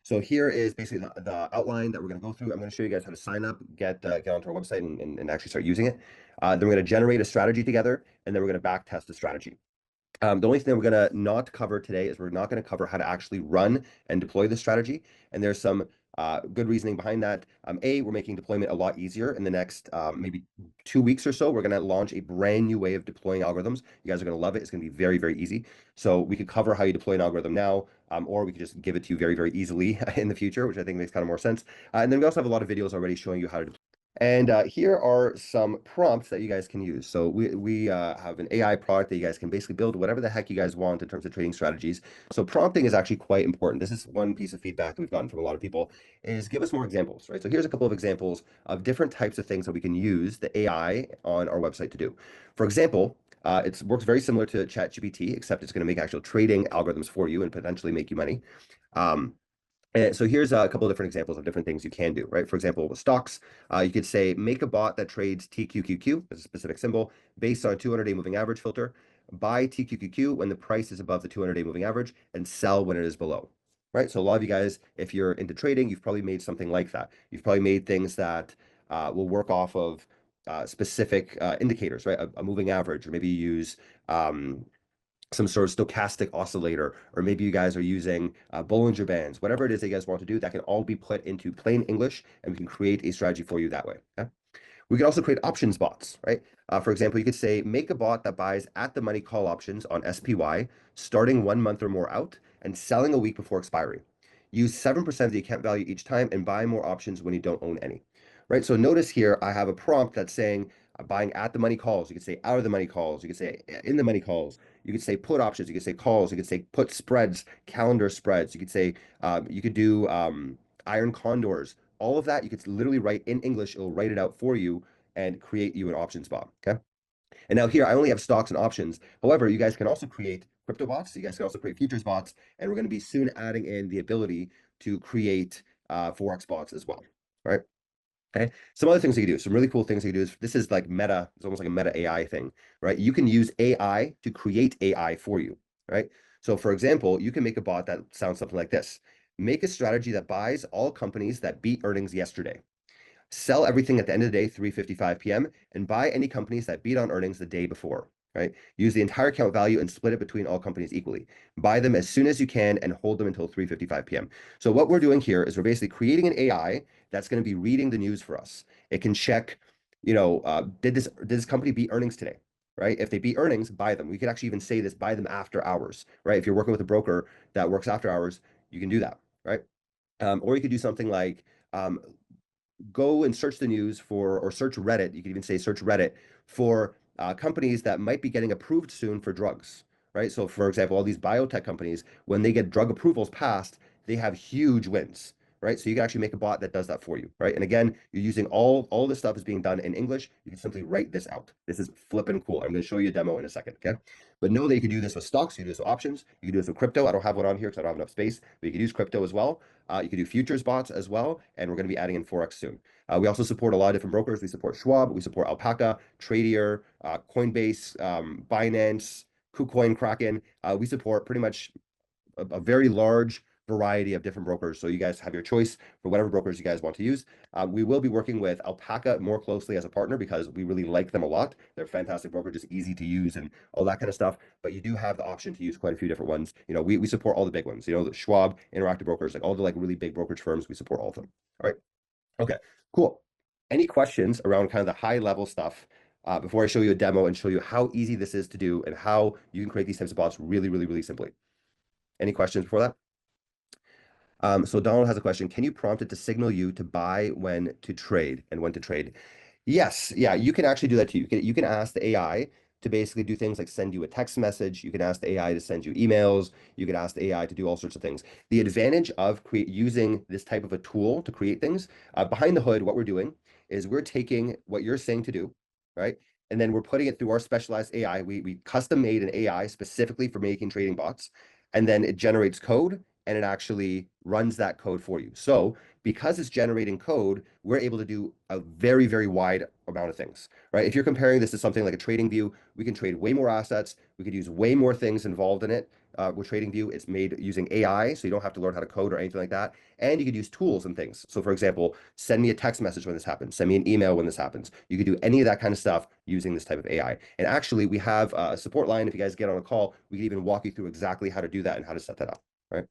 So here is basically the outline that we're going to go through. I'm going to show you guys how to sign up, get onto our website and actually start using it. Then we're going to generate a strategy together, and then we're going to back test the strategy. The only thing that we're going to not cover today is we're not going to cover how to actually run and deploy the strategy. And there's some good reasoning behind that. We're making deployment a lot easier. In the next maybe 2 weeks or so, we're going to launch a brand new way of deploying algorithms. You guys are going to love it. It's going to be very, very easy. So we could cover how you deploy an algorithm now, or we could just give it to you very, very easily in the future, which I think makes kind of more sense. And then we also have a lot of videos already showing you how to deploy. And here are some prompts that you guys can use. So we have an AI product that you guys can basically build whatever the heck you guys want in terms of trading strategies. So prompting is actually quite important. This is one piece of feedback that we've gotten from a lot of people is give us more examples, right? So here's a couple of examples of different types of things that we can use the AI on our website to do. For example, it works very similar to ChatGPT, except it's going to make actual trading algorithms for you and potentially make you money. And so here's a couple of different examples of different things you can do, right? For example, with stocks, you could say, make a bot that trades TQQQ, as a specific symbol, based on 200-day moving average filter, buy TQQQ when the price is above the 200-day moving average, and sell when it is below, right? So a lot of you guys, if you're into trading, you've probably made something like that. You've probably made things that will work off of specific indicators, right? A moving average, or maybe you use some sort of stochastic oscillator, or maybe you guys are using Bollinger Bands, whatever it is that you guys want to do, that can all be put into plain English, and we can create a strategy for you that way. Okay? We can also create options bots, right? For example, you could say, make a bot that buys at the money call options on SPY, starting 1 month or more out, and selling a week before expiry. Use 7% of the account value each time and buy more options when you don't own any, right? So notice here, I have a prompt that's saying, buying at the money calls. You could say out of the money calls. You could say in the money calls. You could say put options. You could say calls. You could say put spreads, calendar spreads. You could say, you could do iron condors. All of that, you could literally write in English. It'll write it out for you and create you an options bot. Okay. And now here, I only have stocks and options. However, you guys can also create crypto bots. You guys can also create futures bots. And we're going to be soon adding in the ability to create Forex bots as well. Right. Okay. Some other things you can do, some really cool things you can do is this is like meta, it's almost like a meta AI thing, right? You can use AI to create AI for you, right? So for example, you can make a bot that sounds something like this. Make a strategy that buys all companies that beat earnings yesterday. Sell everything at the end of the day, 3:55 p.m., and buy any companies that beat on earnings the day before, right? Use the entire account value and split it between all companies equally. Buy them as soon as you can and hold them until 3:55 p.m. So what we're doing here is we're basically creating an AI that's going to be reading the news for us. It can check, did this company beat earnings today? Right? If they beat earnings, buy them. We could actually even say this, buy them after hours, right? If you're working with a broker that works after hours, you can do that, right? Or you could do something like go and search the news for, or search Reddit. You could even say search Reddit for companies that might be getting approved soon for drugs, right? So, for example, all these biotech companies, when they get drug approvals passed, they have huge wins, right? So you can actually make a bot that does that for you, right? And again, you're using all this stuff is being done in English. You can simply write this out. This is flipping cool. I'm going to show you a demo in a second, okay? But know that you can do this with stocks, you can do this with options, you can do this with crypto. I don't have one on here because I don't have enough space, but you can use crypto as well. You can do futures bots as well, and we're going to be adding in Forex soon. We also support a lot of different brokers. We support Schwab, we support Alpaca, Tradier, Coinbase, Binance, KuCoin, Kraken. We support pretty much a very large variety of different brokers. So you guys have your choice for whatever brokers you guys want to use. We will be working with Alpaca more closely as a partner because we really like them a lot. They're a fantastic broker, just easy to use and all that kind of stuff. But you do have the option to use quite a few different ones. We support all the big ones, the Schwab, Interactive Brokers, like all the like really big brokerage firms, we support all of them. All right. Okay, cool. Any questions around kind of the high level stuff before I show you a demo and show you how easy this is to do and how you can create these types of bots really, really, really simply? Any questions before that? So Donald has a question. Can you prompt it to signal you to buy when to trade and when to trade? Yes, yeah, you can actually do that too. You can ask the AI to basically do things like send you a text message. You can ask the AI to send you emails. You can ask the AI to do all sorts of things. The advantage of using this type of a tool to create things, behind the hood, what we're doing is we're taking what you're saying to do, right? And then we're putting it through our specialized AI. We custom made an AI specifically for making trading bots, and then it generates code and it actually runs that code for you. So because it's generating code, we're able to do a very, very wide amount of things, right? If you're comparing this to something like a trading view, we can trade way more assets. We could use way more things involved in it. With TradingView, it's made using AI, so you don't have to learn how to code or anything like that. And you could use tools and things. So, for example, send me a text message when this happens, send me an email when this happens. You could do any of that kind of stuff using this type of AI. And actually, we have a support line. If you guys get on a call, we can even walk you through exactly how to do that and how to set that up, right?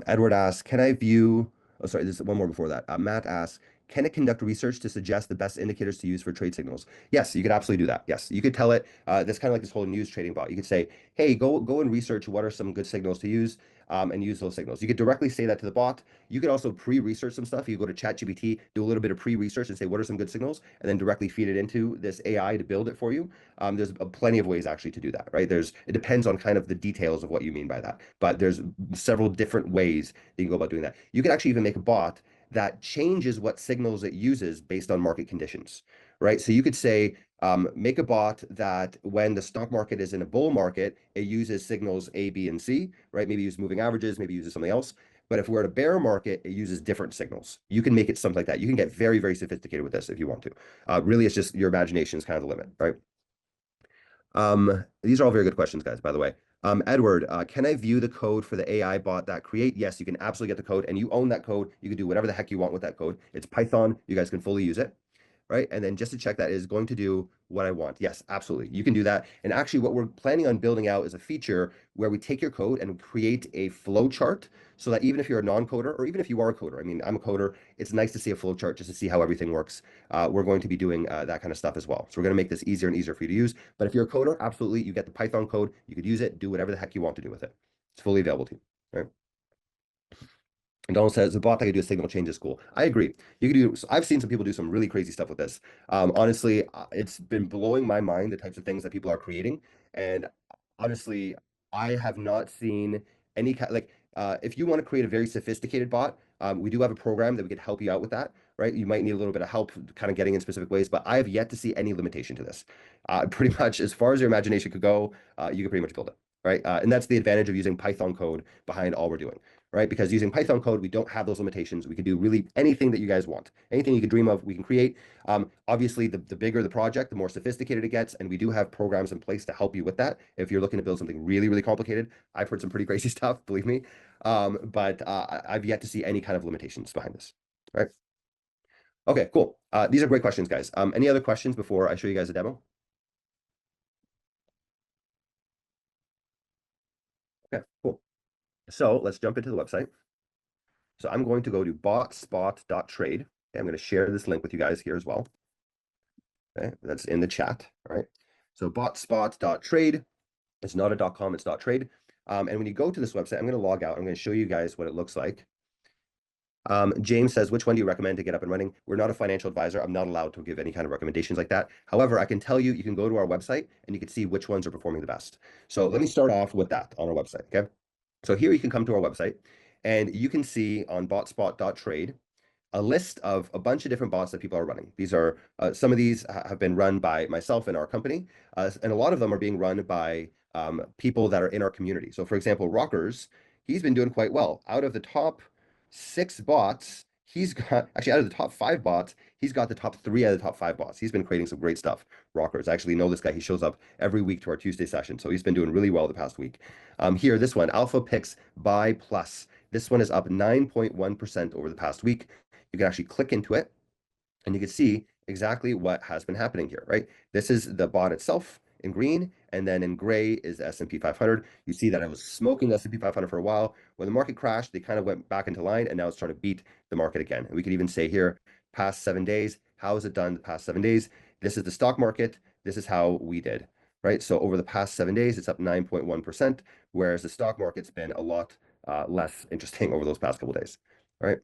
Edward asks, can I view, oh, sorry, there's one more before that. Matt asks, can it conduct research to suggest the best indicators to use for trade signals? Yes, you could absolutely do that. Yes, you could tell it, that's kind of like this whole news trading bot. You could say, hey, go and research what are some good signals to use, and use those signals. You could directly say that to the bot. You could also pre-research some stuff. You go to ChatGPT, do a little bit of pre-research and say, what are some good signals? And then directly feed it into this AI to build it for you. There's plenty of ways actually to do that, right? It depends on kind of the details of what you mean by that, but there's several different ways that you can go about doing that. You could actually even make a bot that changes what signals it uses based on market conditions, right? So you could say, make a bot that when the stock market is in a bull market, it uses signals A, B, and C, right? Maybe use moving averages, maybe uses something else. But if we're at a bear market, it uses different signals. You can make it something like that. You can get very, very sophisticated with this if you want to. Really, it's just your imagination is kind of the limit, right? These are all very good questions, guys, by the way. Edward, can I view the code for the AI bot that create? Yes, you can absolutely get the code and you own that code. You can do whatever the heck you want with that code. It's Python. You guys can fully use it, right? And then just to check that it is going to do what I want. Yes, absolutely. You can do that. And actually what we're planning on building out is a feature where we take your code and create a flow chart so that even if you're a non-coder or even if you are a coder, I mean, I'm a coder, it's nice to see a flow chart just to see how everything works. We're going to be doing that kind of stuff as well. So we're going to make this easier and easier for you to use. But if you're a coder, absolutely, you get the Python code. You could use it, do whatever the heck you want to do with it. It's fully available to you, right? And Donald says the bot that could do a signal change is cool. I agree. You could do. So I've seen some people do some really crazy stuff with this. Honestly, it's been blowing my mind the types of things that people are creating. And honestly, I have not seen any kind like if you want to create a very sophisticated bot, we do have a program that we could help you out with that. Right? You might need a little bit of help kind of getting in specific ways, but I have yet to see any limitation to this. Pretty much as far as your imagination could go, you can pretty much build it. Right? And that's the advantage of using Python code behind all we're doing, right? Because using Python code, we don't have those limitations. We can do really anything that you guys want. Anything you can dream of, we can create. Obviously, the bigger the project, the more sophisticated it gets, and we do have programs in place to help you with that. If you're looking to build something really, really complicated, I've heard some pretty crazy stuff, believe me. But I've yet to see any kind of limitations behind this, right? Okay, cool. These are great questions, guys. Any other questions before I show you guys a demo? Okay, cool. So let's jump into the website. So I'm going to go to botspot.trade. Okay, I'm going to share this link with you guys here as well. Okay, that's in the chat, right? So botspot.trade. It's not a .com, it's .trade. And when you go to this website, I'm going to log out. I'm going to show you guys what it looks like. James says, which one do you recommend to get up and running? We're not a financial advisor. I'm not allowed to give any kind of recommendations like that. However, I can tell you, you can go to our website and you can see which ones are performing the best. So let me start off with that on our website, okay? So here you can come to our website and you can see on botspot.trade a list of a bunch of different bots that people are running. These are some of these have been run by myself and our company, and a lot of them are being run by people that are in our community. So, for example, Rockers, he's been doing quite well. Out of the top 6 bots, he's got actually out of the top 5 bots, he's got the top 3 out of the top 5 bots. He's been creating some great stuff. Rockers, I actually know this guy. He shows up every week to our Tuesday session, so he's been doing really well the past week. Here, this one, Alpha Picks Buy Plus. This one is up 9.1% over the past week. You can actually click into it and you can see exactly what has been happening here, right? This is the bot itself in green, and then in gray is the S&P 500. You see that I was smoking the S&P 500 for a while. When the market crashed, they kind of went back into line, and now it's trying to beat the market again. And we could even say here, past 7 days, how has it done the past 7 days? This is the stock market. This is how we did, right? So over the past 7 days, it's up 9.1%, whereas the stock market's been a lot less interesting over those past couple days, all right?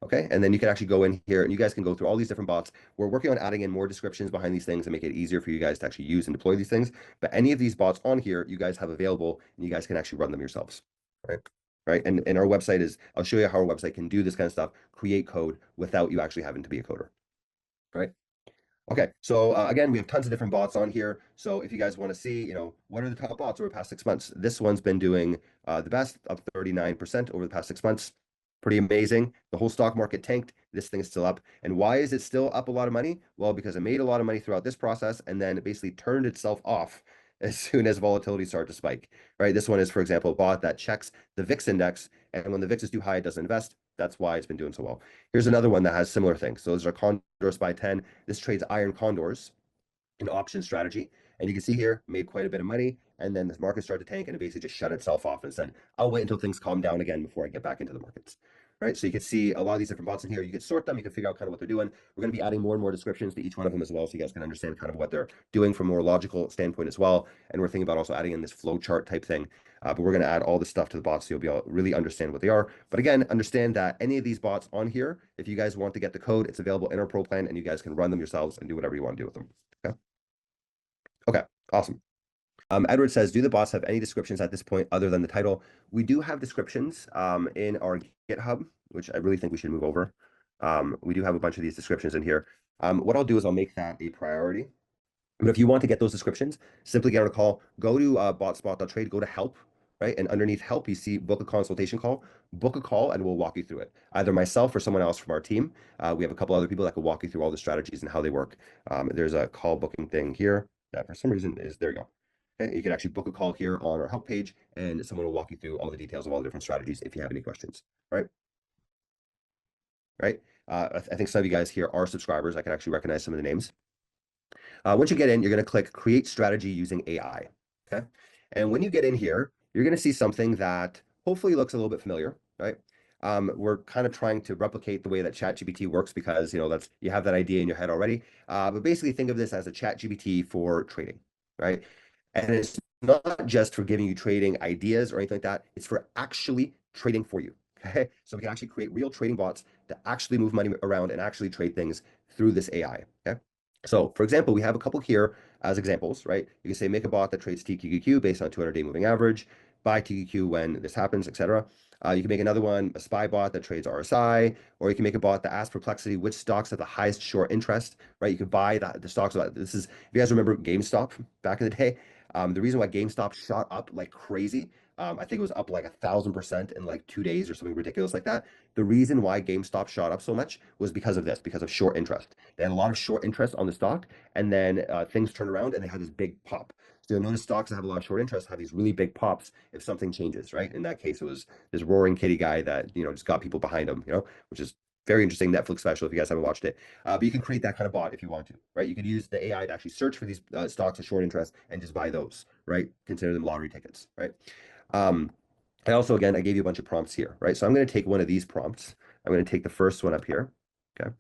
Okay, and then you can actually go in here and you guys can go through all these different bots. We're working on adding in more descriptions behind these things and make it easier for you guys to actually use and deploy these things. But any of these bots on here, you guys have available and you guys can actually run them yourselves. Right. Right. And our website is, I'll show you how our website can do this kind of stuff, create code without you actually having to be a coder. Right. Okay, so again, we have tons of different bots on here. So if you guys want to see, what are the top bots over the past 6 months? This one's been doing the best, up 39% over the past 6 months. Pretty amazing. The whole stock market tanked. This thing is still up. And why is it still up a lot of money? Well, because it made a lot of money throughout this process and then it basically turned itself off as soon as volatility started to spike, right? This one is, for example, a bot that checks the VIX index. And when the VIX is too high, it doesn't invest. That's why it's been doing so well. Here's another one that has similar things. So those are condors by 10. This trades iron condors, an option strategy. And you can see here, made quite a bit of money. And then this market started to tank and it basically just shut itself off and said, I'll wait until things calm down again before I get back into the markets. Right. So you can see a lot of these different bots in here. You can sort them. You can figure out kind of what they're doing. We're going to be adding more and more descriptions to each one of them as well. So you guys can understand kind of what they're doing from a more logical standpoint as well. And we're thinking about also adding in this flow chart type thing. But we're going to add all this stuff to the bots so you'll be able to really understand what they are. But again, understand that any of these bots on here, if you guys want to get the code, it's available in our pro plan and you guys can run them yourselves and do whatever you want to do with them. Okay. Okay, awesome. Edward says, do the bots have any descriptions at this point other than the title? We do have descriptions in our GitHub, which I really think we should move over. We do have a bunch of these descriptions in here. What I'll do is I'll make that a priority. But if you want to get those descriptions, simply get on a call, go to botspot.trade, go to help, right? And underneath help, you see book a consultation call, book a call, and we'll walk you through it. Either myself or someone else from our team. We have a couple other people that can walk you through all the strategies and how they work. There's a call booking thing here that for some reason is, there you go. Okay, you can actually book a call here on our help page and someone will walk you through all the details of all the different strategies if you have any questions, right? Right? I think some of you guys here are subscribers. I can actually recognize some of the names. Once you get in, you're going to click Create Strategy using AI. Okay. And when you get in here, you're going to see something that hopefully looks a little bit familiar, right? We're kind of trying to replicate the way that ChatGPT works because, that's you have that idea in your head already. But basically think of this as a ChatGPT for trading, right? And it's not just for giving you trading ideas or anything like that. It's for actually trading for you. Okay. So we can actually create real trading bots to actually move money around and actually trade things through this AI. Okay. So for example, we have a couple here as examples, right? You can say make a bot that trades TQQQ based on 200-day moving average, buy TQQ when this happens, etc. You can make another one, a spy bot that trades RSI, or you can make a bot that asks Perplexity which stocks have the highest short interest, right? You could buy the stocks. This is, if you guys remember GameStop back in the day, the reason why GameStop shot up like crazy, I think it was up like 1,000% in like 2 days or something ridiculous like that. The reason why GameStop shot up so much was because of this, because of short interest. They had a lot of short interest on the stock, and then things turned around and they had this big pop. So you'll notice stocks that have a lot of short interest have these really big pops if something changes, right? In that case, it was this roaring kitty guy that, just got people behind him, which is very interesting Netflix special if you guys haven't watched it. But you can create that kind of bot if you want to, right? You could use the AI to actually search for these stocks of short interest and just buy those, right? Consider them lottery tickets, right? Um, I also, again, I gave you a bunch of prompts here, right? So I'm going to take one of these prompts. I'm going to take the first one up here. Okay.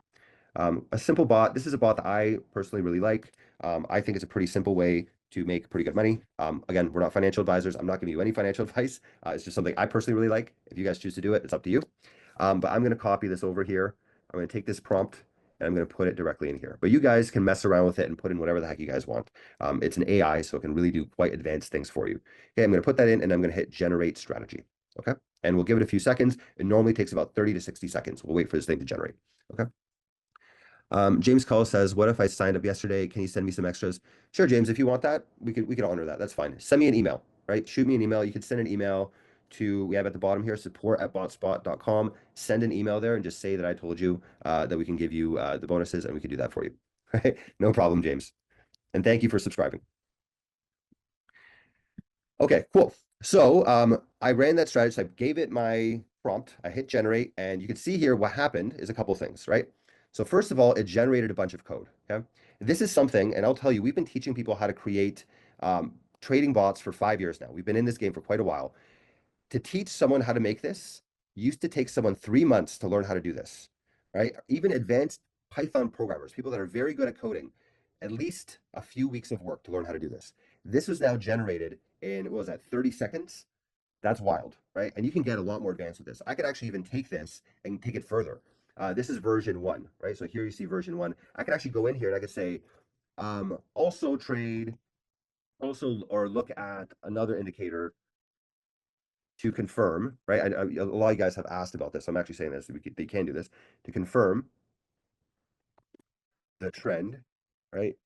A simple bot. This is a bot that I personally really like. I think it's a pretty simple way to make pretty good money. Again, we're not financial advisors. I'm not giving you any financial advice. It's just something I personally really like. If you guys choose to do it, it's up to you. But I'm going to copy this over here. I'm going to take this prompt and I'm going to put it directly in here. But you guys can mess around with it and put in whatever the heck you guys want. It's an AI, so it can really do quite advanced things for you. Okay, I'm going to put that in and I'm going to hit generate strategy. Okay, and we'll give it a few seconds. It normally takes about 30 to 60 seconds. We'll wait for this thing to generate. Okay. James Call says, "What if I signed up yesterday? Can you send me some extras?" Sure, James. If you want that, we could honor that. That's fine. Send me an email, right? Shoot me an email. You can send an email to, we have at the bottom here, support@botspot.com. Send an email there and just say that I told you that we can give you the bonuses and we can do that for you. Right? No problem, James. And thank you for subscribing. Okay, cool. So I ran that strategy. So I gave it my prompt. I hit generate, and you can see here what happened is a couple things, right? So first of all, it generated a bunch of code. Okay, this is something, and I'll tell you, we've been teaching people how to create trading bots for 5 years now. We've been in this game for quite a while. To teach someone how to make this used to take someone 3 months to learn how to do this, right? Even advanced Python programmers, people that are very good at coding, at least a few weeks of work to learn how to do this. This was now generated in, what was that, 30 seconds? That's wild, right? And you can get a lot more advanced with this. I could actually even take this and take it further. This is version one, right? So here you see version one. I could actually go in here and I could say, also trade, also, or look at another indicator to confirm, right? A lot of you guys have asked about this. So I'm actually saying this. They can do this to confirm the trend right?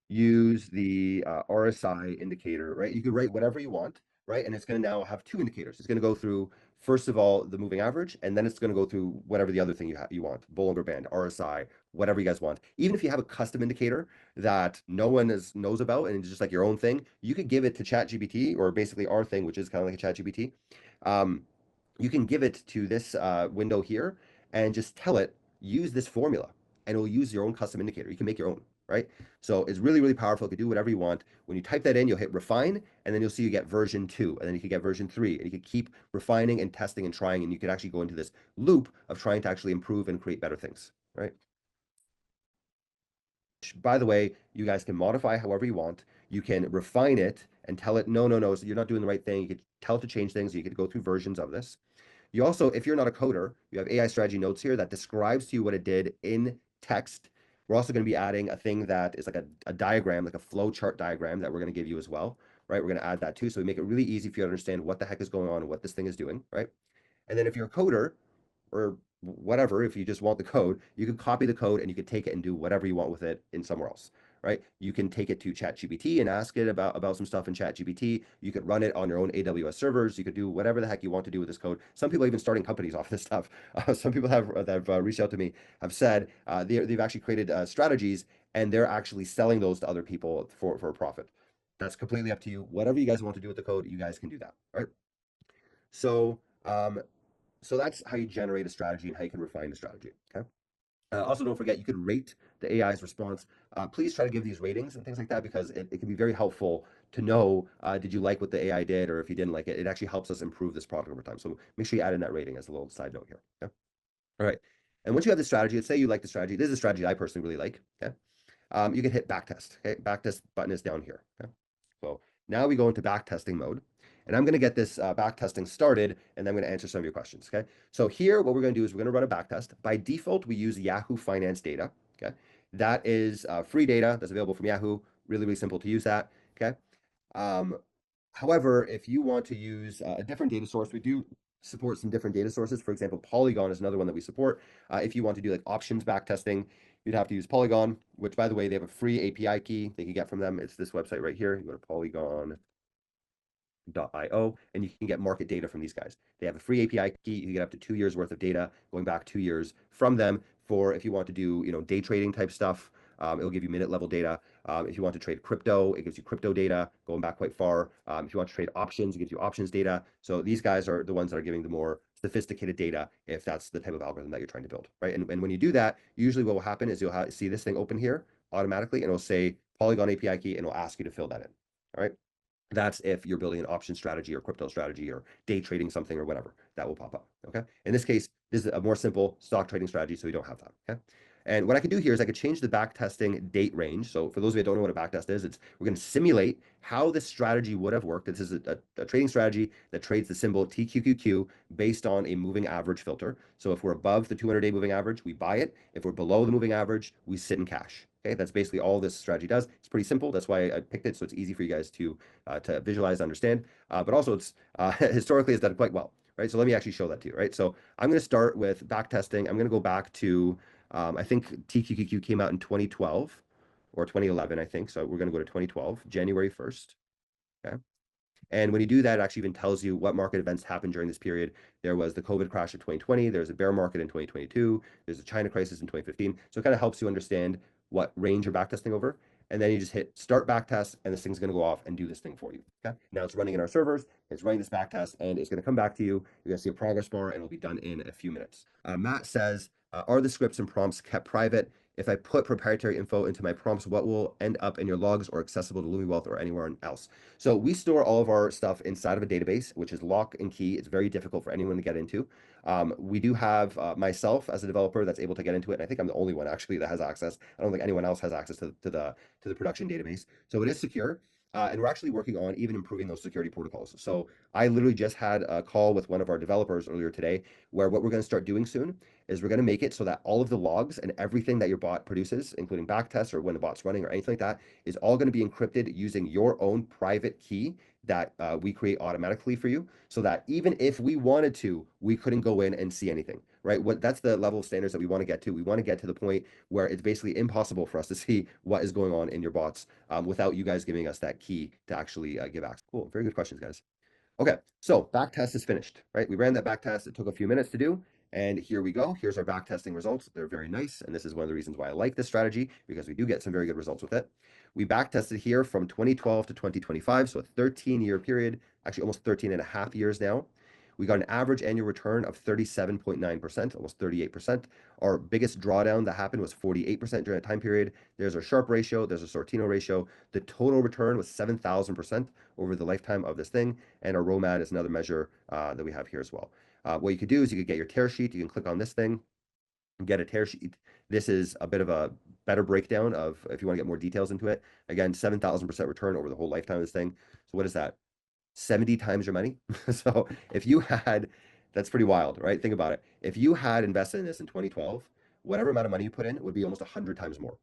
Use the RSI indicator, right? You could write whatever you want, right? And it's going to now have two indicators. It's going to go through, first of all, the moving average, and then it's going to go through whatever the other thing you want, Bollinger Band, RSI, whatever you guys want. Even if you have a custom indicator that no one knows about and it's just like your own thing, you could give it to ChatGPT or basically our thing, which is kind of like a ChatGPT. Um, you can give it to this window here and just tell it, use this formula, and it will use your own custom indicator. You can make your own, right? So it's really, really powerful. It can do whatever you want. When you type that in, you'll hit refine, and then you'll see you get version 2, and then you can get version 3, and you can keep refining and testing and trying, and you can actually go into this loop of trying to actually improve and create better things, right? By the way, you guys can modify however you want. You can refine it and tell it, no, no, no, so you're not doing the right thing. You can tell it to change things. You can go through versions of this. You also, if you're not a coder, you have AI strategy notes here that describes to you what it did in text. We're also going to be adding a thing that is like a diagram, like a flow chart diagram that we're going to give you as well, right? We're going to add that too. So we make it really easy for you to understand what the heck is going on and what this thing is doing, right? And then if you're a coder, or whatever, if you just want the code, you can copy the code and you can take it and do whatever you want with it in somewhere else, right? You can take it to ChatGPT and ask it about some stuff in ChatGPT. You could run it on your own AWS servers. You could do whatever the heck you want to do with this code. Some people are even starting companies off this stuff. Some people that have reached out to me have said they've actually created strategies and they're actually selling those to other people for a profit. That's completely up to you. Whatever you guys want to do with the code, you guys can do that, right? So um, so that's how you generate a strategy and how you can refine the strategy. Okay. Also, don't forget you can rate the AI's response. Please try to give these ratings and things like that because it can be very helpful to know did you like what the AI did or if you didn't like it. It actually helps us improve this product over time. So make sure you add in that rating as a little side note here. Okay. All right. And once you have the strategy, let's say you like the strategy. This is a strategy I personally really like. Okay. You can hit backtest. Okay, backtest button is down here. Okay, so now we go into backtesting mode, and I'm going to get this backtesting started, and then I'm going to answer some of your questions. Okay, so here what we're going to do is we're going to run a backtest. By default, we use Yahoo Finance data. Okay, that is free data that's available from Yahoo. Really, really simple to use that. Okay, um, however, if you want to use a different data source, we do support some different data sources. For example, Polygon is another one that we support. If you want to do like options backtesting, you'd have to use Polygon, which by the way, they have a free API key they can get from them. It's this website right here. You go to Polygon io and you can get market data from these guys. They have a free API key. You get up to 2 years worth of data going back 2 years from them for if you want to do, day trading type stuff. It'll give you minute level data. If you want to trade crypto, it gives you crypto data going back quite far. If you want to trade options, it gives you options data. So these guys are the ones that are giving the more sophisticated data if that's the type of algorithm that you're trying to build, right? And when you do that, usually what will happen is you'll see this thing open here automatically and it'll say Polygon API key and it'll ask you to fill that in. All right. That's if you're building an option strategy or crypto strategy or day trading something or whatever, that will pop up. Okay. In this case, this is a more simple stock trading strategy, so we don't have that. Okay. And what I could do here is I could change the backtesting date range. So for those of you that don't know what a backtest is, we're going to simulate how this strategy would have worked. This is a trading strategy that trades the symbol TQQQ based on a moving average filter. So if we're above the 200-day moving average, we buy it. If we're below the moving average, we sit in cash. Okay, that's basically all this strategy does. It's pretty simple. That's why I picked it, so it's easy for you guys to visualize, understand. But also, it's historically it's done quite well, right? So let me actually show that to you, right? So I'm going to start with back testing. I'm going to go back to I think TQQQ came out in 2012 or 2011, I think. So we're going to go to 2012, January 1st. Okay. And when you do that, it actually even tells you what market events happened during this period. There was the COVID crash of 2020. There's a bear market in 2022. There's a China crisis in 2015. So it kind of helps you understand what range you're backtesting over. And then you just hit start backtest, and this thing's going to go off and do this thing for you. Okay. Now it's running in our servers. It's running this backtest, and it's going to come back to you. You're going to see a progress bar, and it'll be done in a few minutes. Matt says, are the scripts and prompts kept private? If I put proprietary info into my prompts, what will end up in your logs or accessible to Lumi Wealth or anywhere else? So we store all of our stuff inside of a database, which is lock and key. It's very difficult for anyone to get into. We do have myself as a developer that's able to get into it. And I think I'm the only one actually that has access. I don't think anyone else has access to the production database. So it is secure. And we're actually working on even improving those security protocols. So I literally just had a call with one of our developers earlier today, where what we're going to start doing soon is we're going to make it so that all of the logs and everything that your bot produces, including backtests or when the bot's running or anything like that, is all going to be encrypted using your own private key that we create automatically for you, so that even if we wanted to, we couldn't go in and see anything. right? That's the level of standards that we want to get to. We want to get to the point where it's basically impossible for us to see what is going on in your bots without you guys giving us that key to actually give access. Cool. Very good questions, guys. Okay, so back test is finished, right? We ran that back test. It took a few minutes to do. And here we go. Here's our back testing results. They're very nice. And this is one of the reasons why I like this strategy, because we do get some very good results with it. We back tested here from 2012 to 2025, so a 13-year period, actually almost 13 and a half years now. We got an average annual return of 37.9%, almost 38%. Our biggest drawdown that happened was 48% during that time period. There's our Sharpe ratio, there's a Sortino ratio. The total return was 7,000% over the lifetime of this thing. And our ROMAD is another measure that we have here as well. What you could do is you could get your tear sheet. You can click on this thing and get a tear sheet. This is a bit of a better breakdown of if you want to get more details into it. Again, 7,000% return over the whole lifetime of this thing. So what is that? 70 times your money. So if you had, that's pretty wild, right? Think about it. If you had invested in this in 2012, whatever amount of money you put in would be almost 100 times more.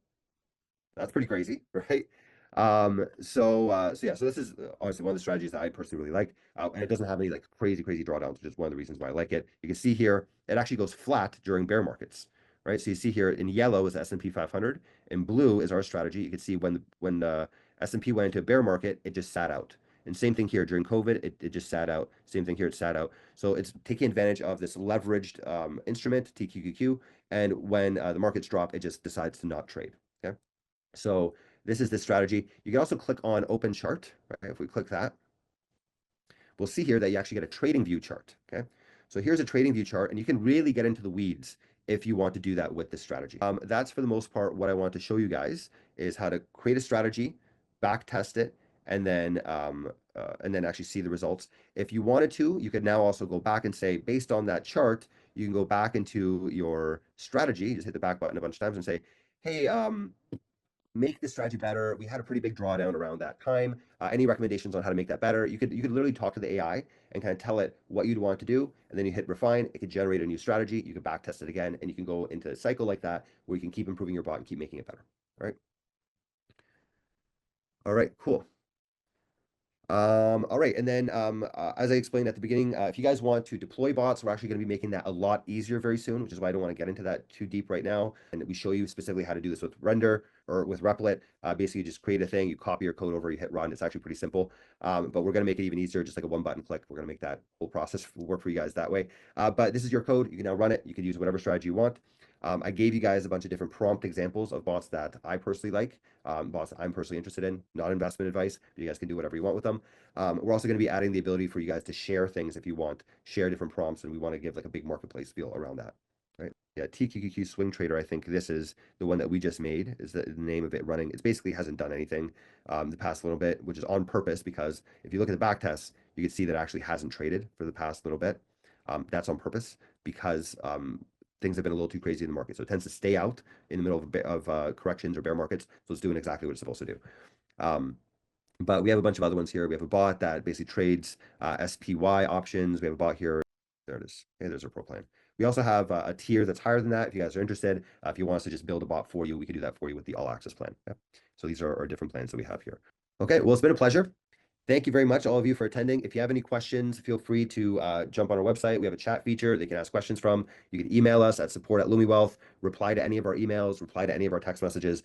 That's pretty crazy, right? So yeah, so this is honestly one of the strategies that I personally really like, and it doesn't have any like crazy drawdowns, which is one of the reasons why I like it. You can see here it actually goes flat during bear markets, right? So you see here in yellow is S&P 500, in blue is our strategy. You can see when S&P went into a bear market, it just sat out. And same thing here during COVID, it just sat out. Same thing here, it sat out. So it's taking advantage of this leveraged instrument, TQQQ, and when the markets drop, it just decides to not trade. Okay. So this is the strategy. You can also click on open chart, right? If we click that, we'll see here that you actually get a trading view chart, okay? So here's a trading view chart, and you can really get into the weeds if you want to do that with this strategy. That's for the most part what I want to show you guys is how to create a strategy, back test it, and then actually see the results. If you wanted to, you could now also go back and say, based on that chart, you can go back into your strategy, just hit the back button a bunch of times and say, hey, make this strategy better. We had a pretty big drawdown around that time. Any recommendations on how to make that better? You could literally talk to the AI and kind of tell it what you'd want to do, and then you hit refine. It could generate a new strategy. You can back test it again, and you can go into a cycle like that where you can keep improving your bot and keep making it better. All right. All right. Cool. All right, and then as I explained at the beginning, if you guys want to deploy bots, we're actually going to be making that a lot easier very soon, which is why I don't want to get into that too deep right now. And we show you specifically how to do this with Render or with Replit. Basically, you just create a thing, you copy your code over, you hit run. It's actually pretty simple, but we're going to make it even easier, just like a one button click. We're going to make that whole process work for you guys that way. But this is your code. You can now run it. You can use whatever strategy you want. I gave you guys a bunch of different prompt examples of bots that I personally like, bots that I'm personally interested in, not investment advice. You guys can do whatever you want with them. We're also going to be adding the ability for you guys to share things if you want, share different prompts, and we want to give like a big marketplace feel around that. Right? Yeah, TQQQ Swing Trader, I think this is the one that we just made, is the name of it running. It basically hasn't done anything the past little bit, which is on purpose because if you look at the back tests, you can see that it actually hasn't traded for the past little bit. That's on purpose because things have been a little too crazy in the market. So it tends to stay out in the middle of corrections or bear markets. So it's doing exactly what it's supposed to do. But we have a bunch of other ones here. We have a bot that basically trades SPY options. We have a bot here. There it is. Okay, there's our pro plan. We also have a tier that's higher than that. If you guys are interested, if you want us to just build a bot for you, we can do that for you with the all access plan. Okay? So these are our different plans that we have here. Okay, well, it's been a pleasure. Thank you very much, all of you, for attending. If you have any questions, feel free to jump on our website. We have a chat feature they can ask questions from. You can email us at support@LumiWealth, reply to any of our emails, reply to any of our text messages.